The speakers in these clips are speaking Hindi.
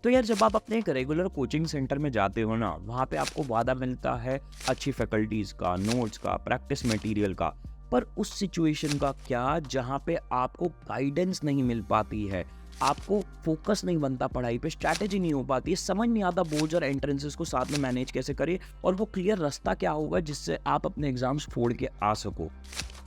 तो यार जब आप अपने एक रेगुलर कोचिंग सेंटर में जाते हो ना, वहाँ पे आपको वादा मिलता है अच्छी फैकल्टीज़ का, नोट्स का, प्रैक्टिस मटेरियल का। पर उस सिचुएशन का क्या जहाँ पे आपको गाइडेंस नहीं मिल पाती है, आपको फोकस नहीं बनता पढ़ाई पे, स्ट्रैटेजी नहीं हो पाती है, समझ नहीं आता बोर्ड्स और एंट्रेंसेस को साथ में मैनेज कैसे करें और वो क्लियर रास्ता क्या होगा जिससे आप अपने एग्जाम्स फोड़ के आ सको।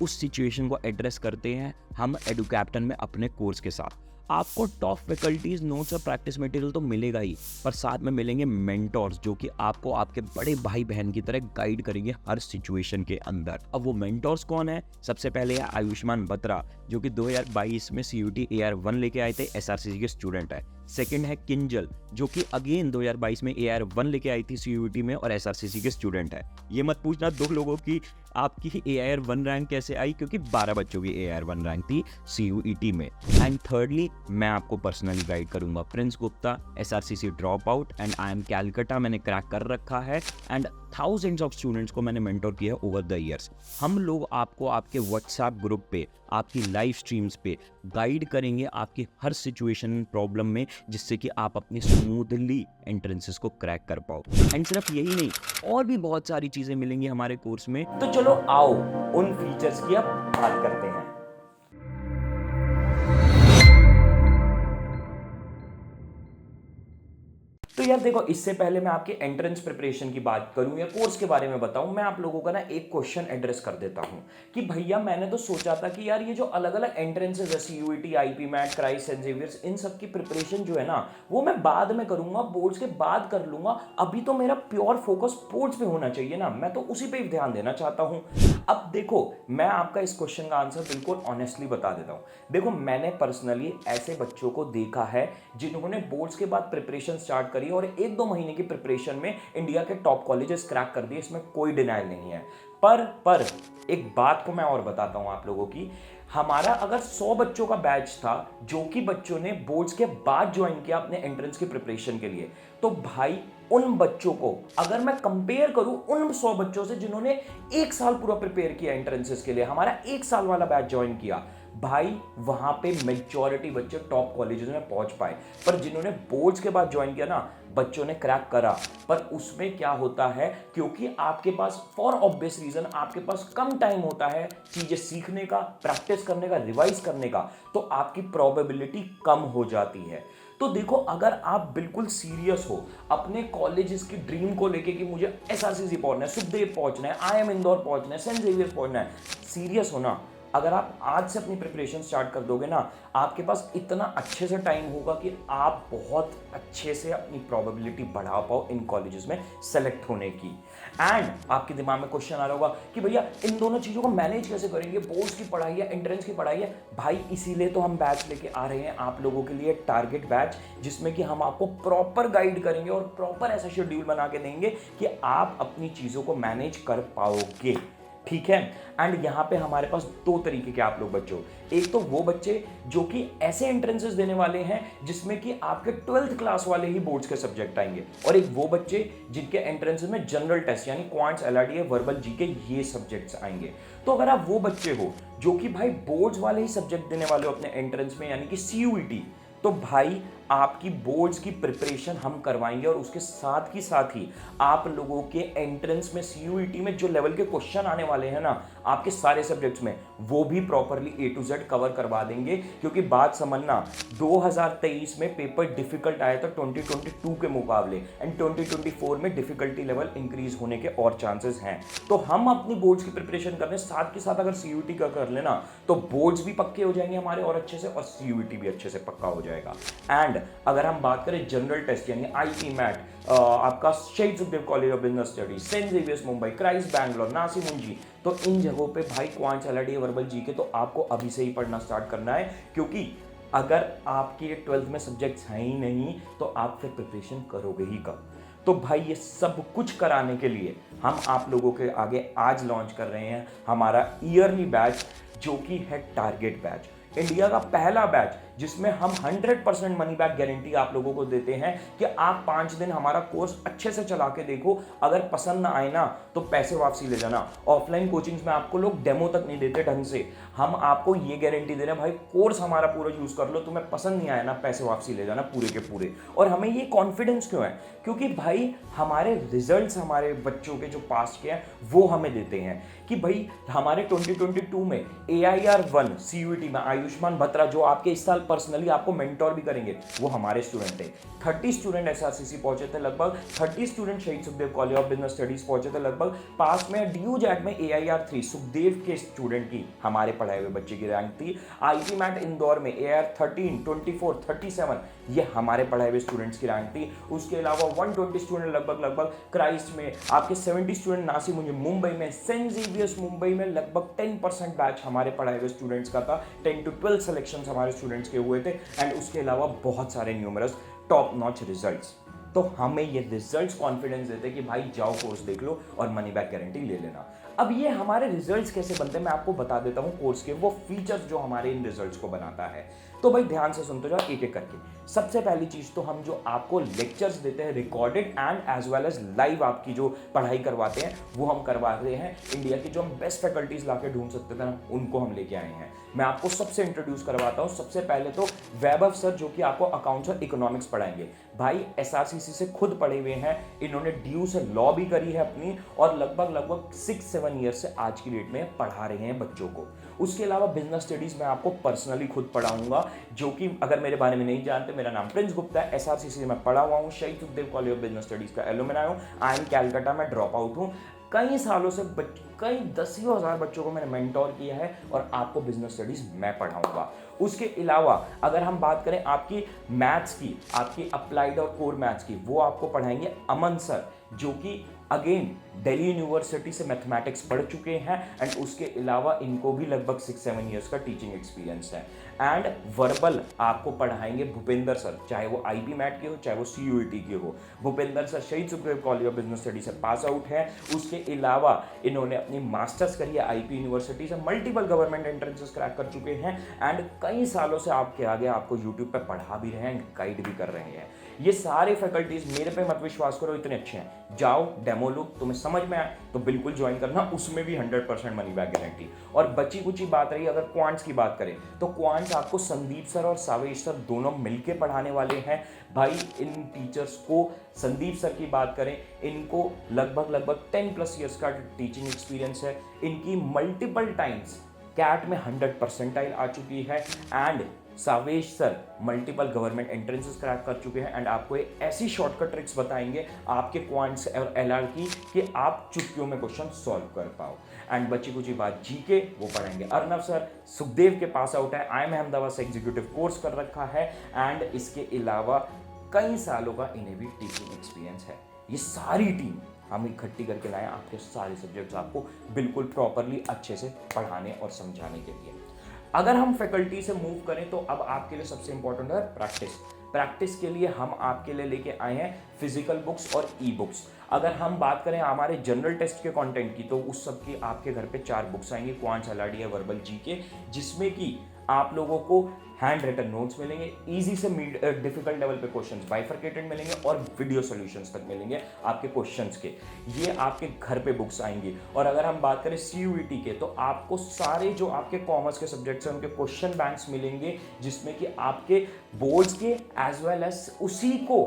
उस सिचुएशन को एड्रेस करते हैं हम एडू कैप्टन में अपने कोर्स के साथ। आपको टॉप फैकल्टीज, नोट्स और प्रैक्टिस मटेरियल तो मिलेगा ही, पर साथ में मिलेंगे मेंटोर्स जो कि आपको आपके बड़े भाई बहन की तरह गाइड करेंगे हर सिचुएशन के अंदर। अब वो मेंटोर्स कौन है? सबसे पहले है आयुष्मान बत्रा, जो कि 2022 में CUET AR1 लेके आए थे, SRCC के स्टूडेंट है। सेकंड है किंजल, जो कि अगेन 2022 में AR1 लेके आई थी CUET में और SRCC के स्टूडेंट है। ये मत पूछना दो लोगों की आपकी AR1 रैंक कैसे आई, क्योंकि 12 बच्चों की AR1 रैंक थी CUET में। एंड थर्डली मैं आपको पर्सनली गाइड करूंगा, Prince Gupta, SRCC drop out and IIM Calcutta मैंने क्रैक कर रखा है एंड थाउजेंड्स ऑफ स्टूडेंट्स को मैंने मेंटोर किया ओवर द ईयर्स। हम लोग आपको आपके व्हाट्सएप ग्रुप पे, आपकी लाइव स्ट्रीम्स पे गाइड करेंगे आपकी हर सिचुएशन प्रॉब्लम में, जिससे कि आप अपनी स्मूथली एंट्रेंसेस को क्रैक कर पाओ। एंड सिर्फ यही नहीं, और भी बहुत सारी चीजें मिलेंगी हमारे कोर्स में। तो चलो आओ उन फीचर्स की अब बात करते हैं। तो यार देखो, इससे पहले मैं आपके एंट्रेंस प्रिपरेशन की बात करूं या कोर्स के बारे में बताऊं, मैं आप लोगों का ना एक क्वेश्चन एड्रेस कर देता हूं कि भैया मैंने तो सोचा था कि यार ये जो अलग अलग एंट्रेंसेस है, CUET, IP MAT, Christ, Saint Xavier's, इन सब की प्रिपरेशन जो है ना वो मैं बाद में करूंगा, बोर्ड्स के बाद कर लूंगा। अभी तो मेरा प्योर फोकस बोर्ड्स पे होना चाहिए ना, मैं तो उसी पे ध्यान देना चाहता हूं। अब देखो, मैं आपका इस क्वेश्चन का आंसर बिल्कुल ऑनेस्टली बता देता हूं। देखो, मैंने पर्सनली ऐसे बच्चों को देखा है जिन्होंने बोर्ड्स के बाद प्रिपरेशन स्टार्ट करी और 1-2 महीने की प्रिपरेशन में इंडिया के टॉप कॉलेजेस क्रैक कर दिए, इसमें कोई डिनाइल नहीं है। पर एक बात को मैं और बताता हूं आप लोगों की, हमारा अगर 100 बच्चों का बैच था जो कि बच्चों ने बोर्ड्स के बाद ज्वाइन किया अपने एंट्रेंस की प्रिपरेशन के लिए, तो भाई उन बच्चों को अगर मैं कंपेयर करूं उन 100 बच्चों से जिन्होंने 1 साल पूरा प्रिपेयर किया एंट्रेंसेस के लिए, हमारा 1 साल वाला बैच ज्वाइन किया, भाई वहां पे मेजॉरिटी बच्चे टॉप कॉलेजेस में पहुंच पाए। पर जिन्होंने बोर्ड्स के बाद ज्वाइन किया ना, बच्चों ने क्रैक करा, पर उसमें क्या होता है, क्योंकि आपके पास फॉर ऑब्वियस रीजन आपके पास कम टाइम होता है चीजें सीखने का, प्रैक्टिस करने का, रिवाइज करने का, तो आपकी प्रोबेबिलिटी कम हो जाती है। तो देखो, अगर आप बिल्कुल सीरियस हो अपने कॉलेजेस की ड्रीम को लेके कि मुझे SRCC पहुंचना है, सुखदेव पहुंचना है, IIM इंदौर पहुंचना है, सेंट जेवियर पहुंचना है, सीरियस हो ना, अगर आप आज से अपनी प्रिपरेशन स्टार्ट कर दोगे ना, आपके पास इतना अच्छे से टाइम होगा कि आप बहुत अच्छे से अपनी प्रोबेबिलिटी बढ़ा पाओ इन कॉलेजेस में सेलेक्ट होने की। एंड आपके दिमाग में क्वेश्चन आ रहा होगा कि भैया इन दोनों चीज़ों को मैनेज कैसे करेंगे, बोर्ड्स की पढ़ाई है, एंट्रेंस की पढ़ाई है। भाई इसीलिए तो हम बैच लेके आ रहे हैं आप लोगों के लिए, टारगेट बैच, जिसमें कि हम आपको प्रॉपर गाइड करेंगे और प्रॉपर ऐसा शेड्यूल बना के देंगे कि आप अपनी चीज़ों को मैनेज कर पाओगे। ठीक है। एंड यहाँ पे हमारे पास 2 तरीके के आप लोग बच्चे हो। एक तो वो बच्चे जो कि ऐसे एंट्रेंसेस देने वाले हैं जिसमें कि आपके 12th क्लास वाले ही बोर्ड्स के सब्जेक्ट आएंगे, और एक वो बच्चे जिनके एंट्रेंसेस में जनरल टेस्ट यानी क्वांट्स, LRDA, वर्बल, जीके ये सब्जेक्ट्स आएंगे। तो अगर आप वो बच्चे हो जो कि भाई बोर्ड्स वाले ही सब्जेक्ट देने वाले हो अपने एंट्रेंस में यानी कि CUET, तो भाई आपकी बोर्ड्स की प्रिपरेशन हम करवाएंगे और उसके साथ ही आप लोगों के एंट्रेंस में CUET में जो लेवल के क्वेश्चन आने वाले हैं ना आपके सारे सब्जेक्ट्स में, वो भी properly A to Z cover करवा देंगे। क्योंकि बात समझना, 2023 में पेपर डिफिकल्ट आया था 2022 के मुकाबले, एंड 2024 में डिफिकल्टी लेवल इंक्रीज होने के और चांसेस हैं। तो हम अपनी बोर्ड्स की प्रिपरेशन कर रहे हैं, साथ के साथ अगर CUET का कर लेना तो बोर्ड्स भी पक्के हो जाएंगे हमारे और अच्छे से, और CUET भी अच्छे से पक्का हो जाएगा। एंड अगर हम बात करें जनरल टेस्ट यानी IP मैट, आपका Shaheed Sukhdev college of business studies, Saint Xavier's Mumbai, Christ Bangalore, Narsee Monjee, तो इन जगहों पे भाई क्वांट्स, LRDA, वर्बल, जीके तो आपको अभी से ही पढ़ना स्टार्ट करना है। क्योंकि अगर आपके 12th में सब्जेक्ट्स हैं ही नहीं तो आप फिर प्रिपरेशन करोगे ही कब। तो भाई ये सब कुछ कराने के लिए हम आप लोगों के आगे आज लॉन्च कर रहे हैं हमारा ईयरली बैच, जो कि है टारगेट बैच, इंडिया का पहला बैच जिसमें हम 100% मनी बैक गारंटी आप लोगों को देते हैं कि आप 5 दिन हमारा कोर्स अच्छे से चला के देखो, अगर पसंद ना आए ना तो पैसे वापसी ले जाना। ऑफलाइन कोचिंग्स में आपको लोग डेमो तक नहीं देते ढंग से, हम आपको ये गारंटी दे रहे हैं भाई कोर्स हमारा पूरा यूज कर लो, तुम्हें पसंद नहीं आया ना पैसे वापसी ले जाना पूरे के पूरे। और हमें ये कॉन्फिडेंस क्यों है? क्योंकि भाई हमारे रिजल्ट्स हमारे बच्चों के जो पास के हैं वो हमें देते हैं कि भाई हमारे 2022 में AIR-1 CUET में आयुष्मान बत्रा जो आपके इस साल पर्सनली आपको मेंटोर भी करेंगे वो हमारे स्टूडेंट है। 30 स्टूडेंट SRCC पहुंचे थे लगभग, 30 स्टूडेंट शहीद Sukhdev college of business studies पहुंचे थे लगभग। पास में DU-JAT में AIR-3 सुखदेव के स्टूडेंट की हमारे पढ़ाए हुए बच्चे की रैंक थी। IIT-MAT इंदौर में AIR-13, 24, 37 ये हमारे पढ़ाए हुए स्टूडेंट्स की रैंक थी। उसके अलावा 120 स्टूडेंट लगभग क्राइस्ट में, आपके 70 स्टूडेंट नासिक मुंबई में, सेंट जेवियर्स मुंबई में लगभग 10% बैच हमारे पढ़ाए हुए स्टूडेंट्स का था। 10 to 12 सिलेक्शंस हमारे स्टूडेंट्स के हुए थे एंड उसके अलावा बहुत सारे न्यूमरस टॉप नॉच रिजल्ट्स। तो हमें ये रिजल्ट्स कॉन्फिडेंस देते हैं कि भाई जाओ कोर्स देख लो और मनी बैक गारंटी ले लेना। अब ये हमारे रिजल्ट्स कैसे बनते हैं मैं आपको बता देता हूं, कोर्स के वो फीचर्स जो हमारे इन रिजल्ट्स को बनाता है। तो भाई ध्यान से सुनते जाओ एक एक करके। सबसे पहली चीज तो हम जो आपको लेक्चर्स देते हैं recorded and as well as live आपकी जो पढ़ाई करवाते हैं वो हम करवाते हैं। इंडिया की जो हम बेस्ट फैकल्टीज लाके ढूंढ सकते थे ना उनको हम लेके आए हैं। मैं आपको सबसे इंट्रोड्यूस करवाता हूं। सबसे पहले तो वैभव सर जो कि आपको अकाउंट्स और इकोनॉमिक्स पढ़ाएंगे। भाई SRCC से खुद पढ़े हुए हैं, इन्होंने DU से लॉ भी करी है अपनी और लगभग 6-7 ईयर से आज की डेट में पढ़ा रहे हैं बच्चों को। उसके अलावा बिजनेस स्टडीज में आपको पर्सनली खुद पढ़ाऊंगा, जो कि अगर मेरे बारे में नहीं जानते, मेरा नाम प्रिंस गुप्ता है, SRCC में पढ़ा हुआ हूँ, शहीद Sukhdev college of business studies का एलुमनाई हूँ, IIM कैलकाटा में ड्रॉप आउट हूँ। कई सालों से कई दसियों हजार बच्चों को मैंने मेंटोर किया है और आपको बिजनेस स्टडीज मैं पढ़ाऊंगा। उसके अलावा अगर हम बात करें आपकी मैथ्स की, आपकी अप्लाइड और कोर मैथ्स की, वो आपको पढ़ाएंगे अमन सर जो कि अगेन दिल्ली यूनिवर्सिटी से मैथमेटिक्स पढ़ चुके हैं एंड उसके अलावा इनको भी लगभग 6-7 ईयर्स का टीचिंग एक्सपीरियंस है। एंड वर्बल आपको पढ़ाएंगे भूपेंद्र सर, चाहे वो IB-MAT के हो चाहे वो CUET के हो। भूपेंद्र सर शहीद Sukhdev college of business study से पास आउट है। उसके अलावा इन्होंने अपनी मास्टर्स करी है IP यूनिवर्सिटी से, मल्टीपल गवर्नमेंट एंट्रेंसेस क्रैक कर चुके हैं एंड कई सालों से आपके आगे आपको यूट्यूब पर पढ़ा भी रहे हैं, गाइड भी कर रहे हैं। ये सारे फैकल्टीज मेरे पे मत विश्वास करो, इतने अच्छे हैं। जाओ डेमो लो, तुम्हें समझ में आए तो बिल्कुल ज्वाइन करना, उसमें भी 100% मनी बैक गारंटी। और बची कुची बात रही अगर क्वांट्स की बात करें तो क्वांट्स आपको संदीप सर और सावेश सर दोनों मिलके पढ़ाने वाले हैं। भाई इन टीचर्स को, संदीप सर की बात करें, इनको लगभग 10+ ईयर्स का टीचिंग एक्सपीरियंस है। इनकी मल्टीपल टाइम्स कैट में 100 परसेंटाइल आ चुकी है and Savesh sir multiple government entrances crack कर चुके हैं एंड आपको एक ऐसी शॉर्टकट ट्रिक्स बताएंगे आपके क्वांट्स और LR की कि आप चुटकियों में क्वेश्चन सॉल्व कर पाओ। एंड बची कुछ बात GK वो पढ़ाएंगे अर्नव सर, सुखदेव के पास आउट है, IIM अहमदाबाद से एग्जीक्यूटिव कोर्स कर रखा है एंड इसके अलावा कई सालों का इन्हें भी टीचिंग एक्सपीरियंस है। ये सारी टीम हम इकट्ठी करके लाए आपके सारे सब्जेक्ट्स आपको बिल्कुल प्रॉपरली अच्छे से पढ़ाने और समझाने के लिए। अगर हम फैकल्टी से मूव करें तो अब आपके लिए सबसे इंपॉर्टेंट है प्रैक्टिस के लिए हम आपके लिए लेके आए हैं फिजिकल बुक्स और ई-बुक्स। अगर हम बात करें हमारे जनरल टेस्ट के कंटेंट की तो उस सब की आपके घर पे 4 बुक्स आएंगी, क्वांट्स, LRD, वर्बल, GK, जिसमें कि आप लोगों को हैंड रिटन नोट्स मिलेंगे, इजी से डिफिकल्ट लेवल पे क्वेश्चंस बाइफरकेटेड मिलेंगे और वीडियो सॉल्यूशंस तक मिलेंगे आपके क्वेश्चंस के। ये आपके घर पे बुक्स आएंगी। और अगर हम बात करें CUET के तो आपको सारे जो आपके कॉमर्स के सब्जेक्ट्स हैं उनके क्वेश्चन बैंक्स मिलेंगे, जिसमें कि आपके बोर्ड्स के एज वेल एज उसी को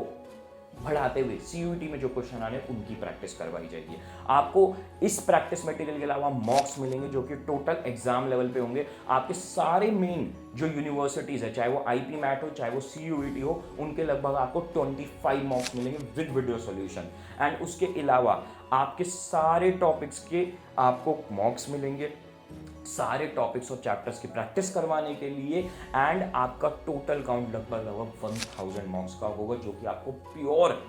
बढ़ाते हुए CUET में जो क्वेश्चन आने उनकी प्रैक्टिस करवाई जाएगी। आपको इस प्रैक्टिस मटेरियल के अलावा मॉक्स मिलेंगे जो कि टोटल एग्जाम लेवल पे होंगे। आपके सारे मेन जो यूनिवर्सिटीज है, चाहे वो IP-MAT हो चाहे वो CUET हो, उनके लगभग आपको 25 मॉक्स मिलेंगे विद वीडियो सॉल्यूशन। एंड उसके अलावा आपके सारे टॉपिक्स के आपको मॉक्स मिलेंगे, सारे टॉपिक्स और चैप्टर्स की प्रैक्टिस करवाने के लिए। एंड आपका टोटल काउंट लगभग 1000 मार्क्स का होगा जो कि आपको प्योर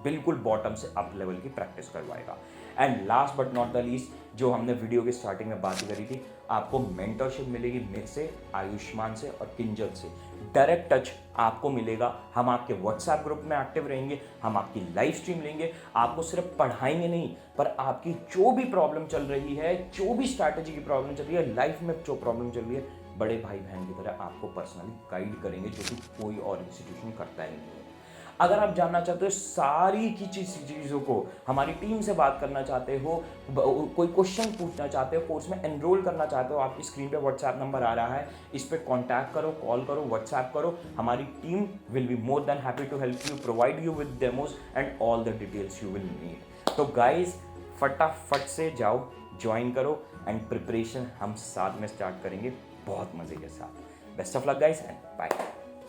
बिल्कुल बॉटम से अप लेवल की प्रैक्टिस करवाएगा। And last but not the least, जो हमने वीडियो के स्टार्टिंग में बात करी थी, आपको मेंटरशिप मिलेगी मेरे से, आयुष्मान से और किंजल से। डायरेक्ट टच आपको मिलेगा, हम आपके व्हाट्सएप ग्रुप में एक्टिव रहेंगे, हम आपकी लाइव स्ट्रीम लेंगे, आपको सिर्फ पढ़ाएंगे नहीं पर आपकी जो भी प्रॉब्लम चल रही है, जो भी स्ट्रैटेजी की प्रॉब्लम चल रही है, लाइफ में जो प्रॉब्लम चल रही है, बड़े भाई बहन की तरह आपको पर्सनली गाइड करेंगे, जो कि कोई और इंस्टीट्यूशन करता ही नहीं है। अगर आप जानना चाहते हो सारी की चीज़ों को, हमारी टीम से बात करना चाहते हो, कोई क्वेश्चन पूछना चाहते हो, कोर्स में एनरोल करना चाहते हो, आपकी स्क्रीन पे व्हाट्सएप नंबर आ रहा है, इस पर कॉन्टैक्ट करो, कॉल करो, व्हाट्सएप करो। हमारी team will be more than happy to help you, provide you with demos and all the details you will need. तो गाइज फटाफट से जाओ, ज्वाइन करो एंड प्रिपरेशन हम साथ में स्टार्ट करेंगे बहुत मज़े के साथ। Best of luck guys and bye.